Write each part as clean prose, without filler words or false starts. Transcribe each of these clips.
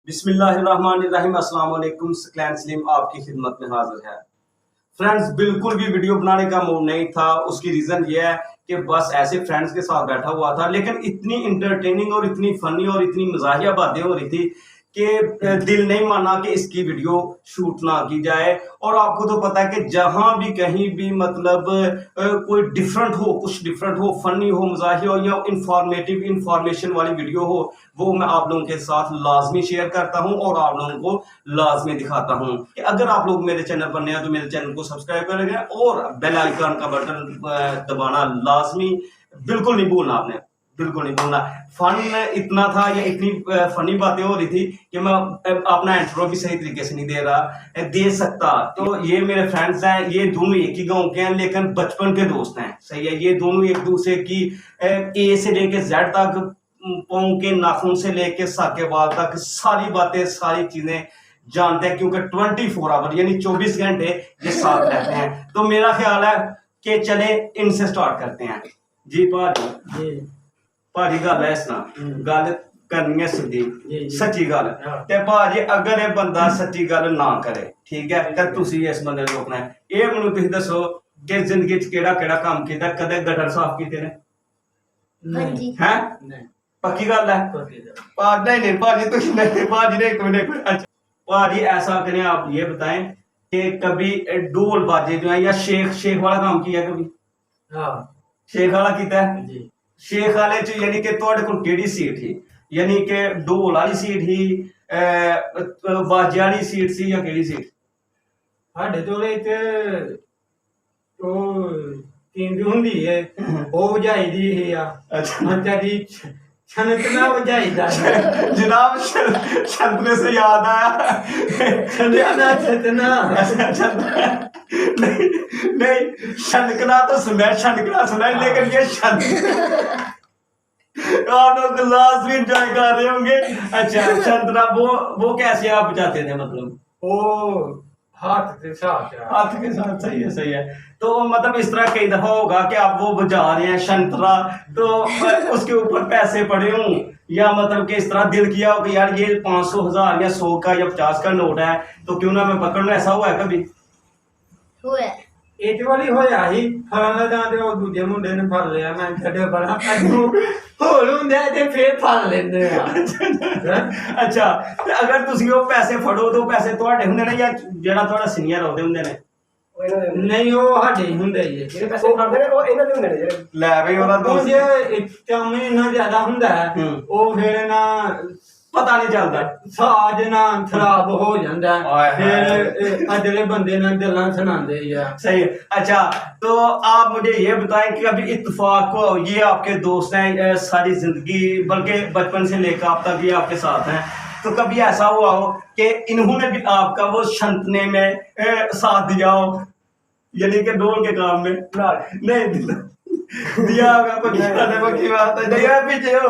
बिस्मिल्लाहिर्रहमानिर्रहीम। अस्सलाम वालेकुम। सकलैन सलीम आपकी खिदमत में हाजिर है। फ्रेंड्स, बिल्कुल भी वीडियो बनाने का मूड नहीं था। उसकी रीजन ये है कि बस ऐसे फ्रेंड्स के साथ बैठा हुआ था, लेकिन इतनी इंटरटेनिंग और इतनी फनी और इतनी मजाहिया बातें हो रही थी कि दिल नहीं माना कि इसकी वीडियो शूट ना की जाए। और आपको तो पता है कि जहां भी कहीं भी मतलब कोई डिफरेंट हो, कुछ डिफरेंट हो, फनी हो, मजाहिया हो या इंफॉर्मेटिव इंफॉर्मेशन वाली वीडियो हो, वो मैं आप लोगों के साथ लाजमी शेयर करता हूं और आप लोगों को लाजमी दिखाता हूं। कि अगर आप लोग मेरे चैनल पर नए हैं तो मेरे चैनल को सब्सक्राइब करेंगे और बेल आइकन का बटन दबाना लाजमी बिल्कुल नहीं भूलना। आपने बिल्कुल नहीं भूलना। फन इतना था या इतनी फनी बातें हो रही थी कि मैं अपना इंट्रो भी सही तरीके से नहीं दे सकता। तो ये मेरे फ्रेंड्स हैं, ये दोनों एक ही गांव के हैं लेकिन बचपन के दोस्त हैं। सही है, ये दोनों एक दूसरे की ए से लेके जेड तक, पाँव के नाखून से लेके सर के बाल तक सारी बातें सारी चीजें जानते हैं, क्योंकि 24 आवर यानी 24 घंटे ये साथ रहते हैं। तो मेरा ख्याल है कि चले इनसे स्टार्ट करते हैं। जी भाजी गल है इसना गल करनी है सीधी सच्ची गल। ते भाजी अगर ये बंदा सच्ची गल ना करे, ठीक है, तो तुसी इस बंदे को रोकना है। ये मैनू तुसी दसो कि जिंदगी च केड़ा केड़ा काम कीता, कदे गटर साफ कीते ने? हैं? पक्की गल है? नहीं भाजी तुसी नहीं, भाजी ने एक मिनट। अच्छा भाजी ऐसा करें, आप ये बताएं कि कभी ढोल बाजे जो है या शेख वाला काम किया कभी? हाँ, शेख वाला कीता है। शेख वाले च यानी कि तुहाडे कोल केड़ी सीट ही, यानी कि ढोल वाली सीट ही, बाजे वाली सीट सी या केड़ी सीट? ਸਾਡੇ ਕੋਲੇ ਤੇ ਉਹ ਕਿੰਦੀ ਹੁੰਦੀ ਹੈ ਉਹ ਵਜਾਈਦੀ ਹੈ ਆ। ਅੱਛਾ जी छनकना वजाईदा है। जनाब छनकने से याद आया, छनकना छतना नहीं छनकना तो सुना, छनकना सुना, लेकिन ये आप लोग लाजमी एंजॉय कर रहे होंगे। अच्छा छनकना वो कैसे आप बजाते थे? मतलब वो हाथ के साथ सही है सही है। तो मतलब इस तरह कई दफा होगा कि आप वो बजा रहे हैं शंतरा, तो उसके ऊपर पैसे पड़े हों या मतलब कि इस तरह दिल किया हो कि यार ये 500, 1000 या 100 का या 50 का नोट है तो क्यों ना मैं पकड़ लूं। ऐसा हुआ है कभी? हुआ एक वाली होया ही फलाना जाते वो दूजे मुंडे ने फड़ लिया, मैं छड़े बड़ा होल हुंदे ते फिर फड़ लेंदे आ। अच्छा अगर तुसी वो पैसे फड़ो तो पैसे ਤੁਹਾਡੇ ਹੁੰਦੇ ਨੇ ਜਾਂ ਜਿਹੜਾ ਤੁਹਾਡਾ ਸੀਨੀਅਰ ਉਹਦੇ ਹੁੰਦੇ ਨੇ? ਨਹੀਂ ਉਹ ਸਾਡੇ ਹੁੰਦੇ ਹੀ ਹੈ ਜਿਹੜੇ ਪੈਸੇ ਫੜਦੇ ਨੇ ਉਹ ਇਹਨਾਂ ਦੇ ਹੁੰਦੇ ਨੇ ਜਿਹੜੇ ਲੈ ਬਈ ਉਹਦਾ ਦੋਸਤ ਜੇ ਕੰਮ ਇੰਨਾ ਜ਼ਿਆਦਾ ਹੁੰਦਾ ਹੈ ਉਹ ਫਿਰ ਨਾ पता नहीं चलता, साज ना खराब हो जाता है, फिर अगले बंदे ने गल्लां सुनांदे यार। सही है। अच्छा तो आप मुझे ये बताएं कि अभी इत्तेफाक को ये आपके दोस्त हैं सारी जिंदगी, बल्कि बचपन से लेकर आप तक ये आपके साथ हैं, तो कभी ऐसा हुआ हो कि इन्होंने भी आपका वो छंतने में साथ दिया हो, यानी कि ढोल के काम में? नहीं दिया होगा, पक्की बात है, दिया पीछे हो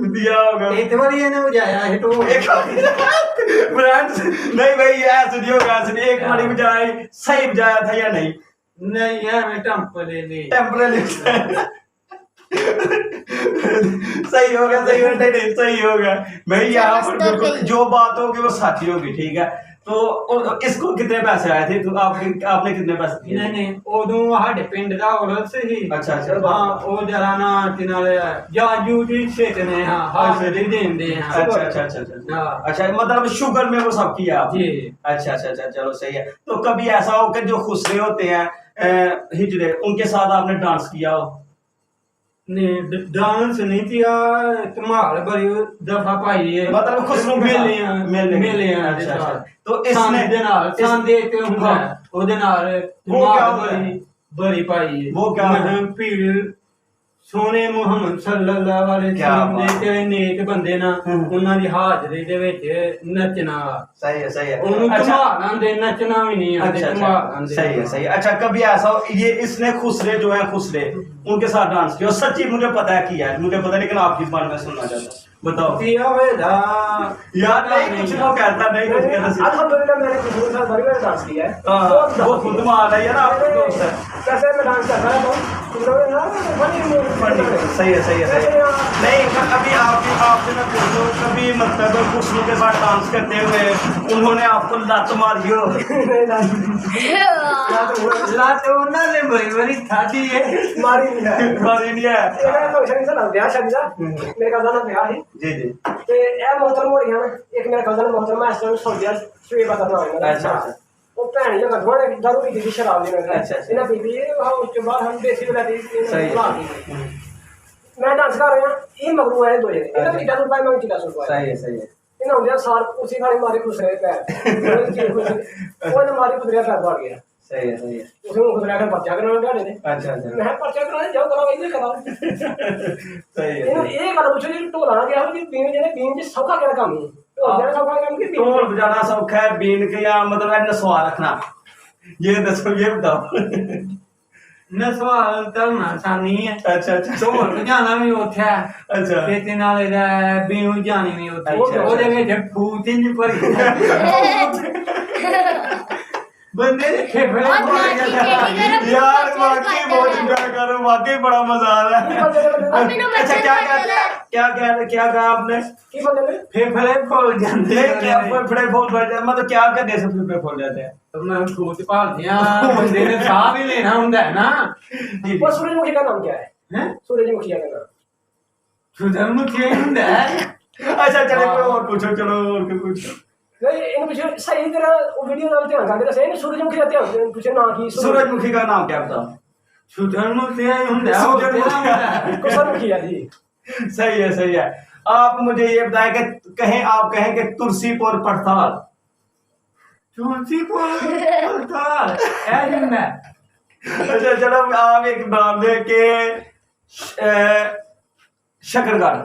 दिया होगा। एक बार ये ने बजाया है तो फ्रेंड्स नहीं भाई ऐसे नहीं होगा, ऐसे एक बार बजाए सही बजाया था या नहीं? नहीं यार मैं टेम्परेरी सही होगा नहीं सही होगा भाई। यहाँ पर बिल्कुल जो बात होगी वो सच ही होगी, ठीक है। तो इसको कितने पैसे आए थे? तो आपने कितने पैसे दिए? नहीं ओदू ਸਾਡੇ ਪਿੰਡ ਦਾ ਔਰਤ ਸੀ। अच्छा हाँ ਉਹ ਜਰਾ ਨਾ ਕਿਨਾਰੇ ਜਾਜੂ ਦੀ ਛੇਤਨੇ ਹਾਂ ਹਾਸੇ ਦੇ ਦੇਂਦੇ ਹਾਂ। अच्छा मतलब शुगर में वो सब किया आप? जी। अच्छा चलो सही है। तो कभी ऐसा हो कि जो खुसरे होते हैं हिजड़े, उनके साथ आपने डांस किया हो? नहीं डांस नहीं किया, धमाल बड़ी दफा पाई है, मतलब खुसरू मेले अच्छा तो इसने दे नाल सांदे ते हुंदा ओदे नाल वो क्या बड़ी पाई है। वो क्या भीड़ सोने मुहम्मद सल्लल्लाहु अलैहि वसल्लम दे ते नेक बंदे ना उन्हां दी हाजरी दे विच नचना। सही है उन्होंने धमाल आंदे, नचना भी नहीं आंदे, धमाल आंदे। सही है। अच्छा कभी ऐसा ये इसने खुसरे जो है खुसरे उनके साथ डांस किया? सच्ची मुझे पता है किया है, मुझे पता, लेकिन आपकी जुबान में सुनना चाहता हूं, बताओ। किया होएगा यार नहीं कुछ वो कहता नहीं कुछ कहता। अल्हम्दुलिल्लाह मैंने किसी के साथ बड़ी बार डांस किया है। वो खुद मार है यार, आपका दोस्त है। कैसे मैं डांस करता है सही है, सही है, सही है। नहीं अभी आपसे मैं पूछूं, कभी मतलब खुशबू के साथ डांस करते हुए उन्होंने आपको लात मारी हो? लात उन्होंने बड़ी खाधी है, मारी नहीं है। मेरे कजन का ब्याह है जी जी। ते ए मोहतरम हो रही है ना, एक मेरा कजन मोहतरम है, इस टाइम सऊदी अरब शुएब का नाम है। अच्छा। वो भैन जो गधवाने दारू पी थी, शराब लेने का। अच्छा। इन्हें पी थी, वहाँ उसके बाद हम देसी वाला थी, सही मैं डांस कर रहा हूँ, ये मगरू है 2 जने, इन्हें भी 10 रुपए, मैं 10 रुपए। सही है, सही है। इन्हें हो गया सार उसी खाने मारे खुश रहे पैर, वो ने मारी खुद रहा पैर बढ़ गया। सही है, सही है। उसमें खुद रहा कर बच्चा करना गाड़े ने। अच्छा अच्छा। मैं पर्चा कराने जाओ, करा वही करा। सही है। इन्हें एक बार पूछो जी टोला गया हो जी बीन जने बीन जी सौखा क्या काम है? तो जरा सौखा काम की ढोल बजाना सौखा है, बीन के या मतलब है नसवा रखना, ये दसो, ये बताओ। नसवाल करना आसानी है। अच्छा अच्छा। ढोल बजाना भी होता है, अच्छा। ते नाल बीन बजानी भी होती है। अच्छा। ਉਹਦੇ ਵਿੱਚ ਫੂਟ ਹੀ ਨਹੀਂ ਭਰੀ ਬੰਦੇ ਦੇ ਫੇਫੜੇ और ਭਰ नाटी ਜਾਂਦੇ केटी यार वाकई बहुत इंजॉय कर रहे हो, वाकई बड़ा मजा आ रहा है। अच्छा क्या कहा आपने? की बंदे में ਫੇਫੜੇ ਫੁੱਲ ਜਾਂਦੇ ये क्या फेफड़े फूल जाते, मतलब क्या करने से फेफड़े फूल जाते हैं? ਮੈਂ ਫੂਟ ਭਾਲਦੇ ਆ ਬੰਦੇ ਨੇ ਸਾਹ ਵੀ ਲੈਣਾ ਹੁੰਦਾ ਹੈ ਨਾ। जी वो सूरजमुखी का नाम क्या है? ਹੈ सूरजमुखी का नाम ਸੁਧਰਮੁਖੀ ਹੁੰਦਾ ਹੈ। अच्छा चलो कोई और पूछो, चलो और कोई पूछो। नहीं इन पूछो सही तरह वो वीडियो नाम ध्यान करके सही सूरजमुखी का ध्यान पूछो ना की सूरजमुखी का नाम क्या बताओ? ਸੁਧਰਮੁਖੀ ਹੁੰਦਾ ਹੈ, ਉਹ ਤੇਰਾ ਹੁੰਦਾ ਹੈ। सूरजमुखी है जी। सही है, सही है। आप मुझे ये बताएं कि आप कहें कि तुलसीपुर पड़ताल। तुलसीपुर पड़ताल ਇਹ ਹੁੰਦਾ ਹੈ। अच्छा चलो आप एक नाम दे के शकरगढ़।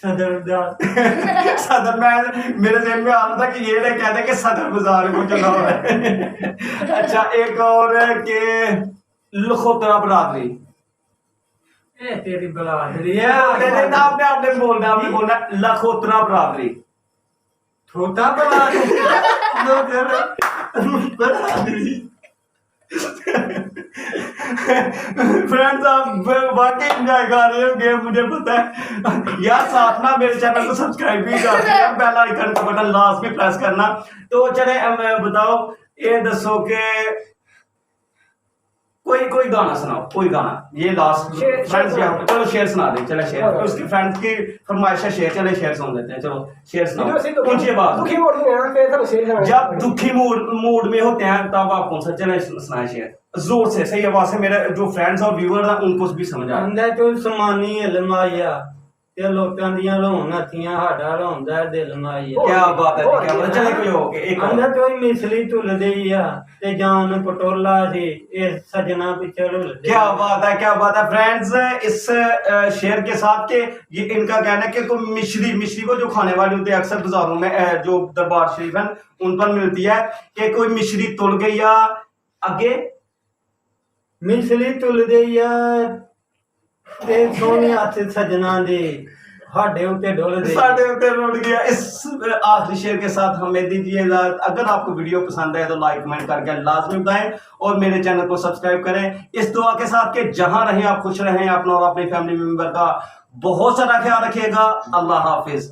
सदरदार सदर में मेरे जेब में आ रहा था कि ये लोग कहते हैं कि सदर बाजार को चला हुआ है। अच्छा एक और है कि लखोत्रा बरादरी। ਇਹ ਤੇਰੀ ਬਲਾਦਰੀ ਹੈ। आपने बोलना लखोत्रा बरादरी। छोटा बलादरी बलादरी। फ्रेंड्स आप वाकई एंजॉय कर रहे हो गेम, मुझे पता है यार। साथ ना मेरे चैनल को सब्सक्राइब भी कर दिया, बेल आइकन का बटन लास्ट में प्रेस करना। तो चले बताओ, ये दसो के कोई गाना सुनाओ, कोई गाना, ये लास्ट फ्रेंड्स चलो शेर सुना दे, चलो शेर, उसकी फ्रेंड्स की फरमाइश है शेर, चले शेर सुन लेते हैं, चलो शेर सुनाओ ऊंची आवाज। दुखी मोड़ में है फिर तो शेर सुनाएंगे। जब दुखी मूड में होते हैं तब आप कौन सा चले सुनाए शेर जोर से, सही आवाज से, मेरे जो फ्रेंड्स और व्यूअर्स हैं उनको भी समझ आए। अंदर तू समानी लमाया ते लोकां दियां रोन हथियां हाड़ा रोंदा दिल माया। क्या बात है, क्या बात है। चले कोई हो के एक अंदर तो मिसली तुलदी आ ते जान पटोला सी ए सजना पिछड़ उलदे। क्या बात है, क्या बात है। फ्रेंड्स इस शेर के साथ के ये इनका कहना है कि कोई मिश्री को जो खाने वाले होते हैं अक्सर बाजारों में जो दरबार शरीफ है उन पर मिलती है कि कोई मिश्री तुल गई या आगे मिसली तुलदी आ ते सोने हाथ सजना दे हाडे उते डोलदे साढ़े उत्ते रुड़ गया। इस आखिरी शेर के साथ हमें दीजिए इजाजत। अगर आपको वीडियो पसंद आए तो लाइक कमेंट करके लाजमी बताएं और मेरे चैनल को सब्सक्राइब करें। इस दुआ के साथ कि जहां रहें आप खुश रहें, अपना और अपने फैमिली मेंबर का बहुत सारा ख्याल रखिएगा। अल्लाह हाफिज।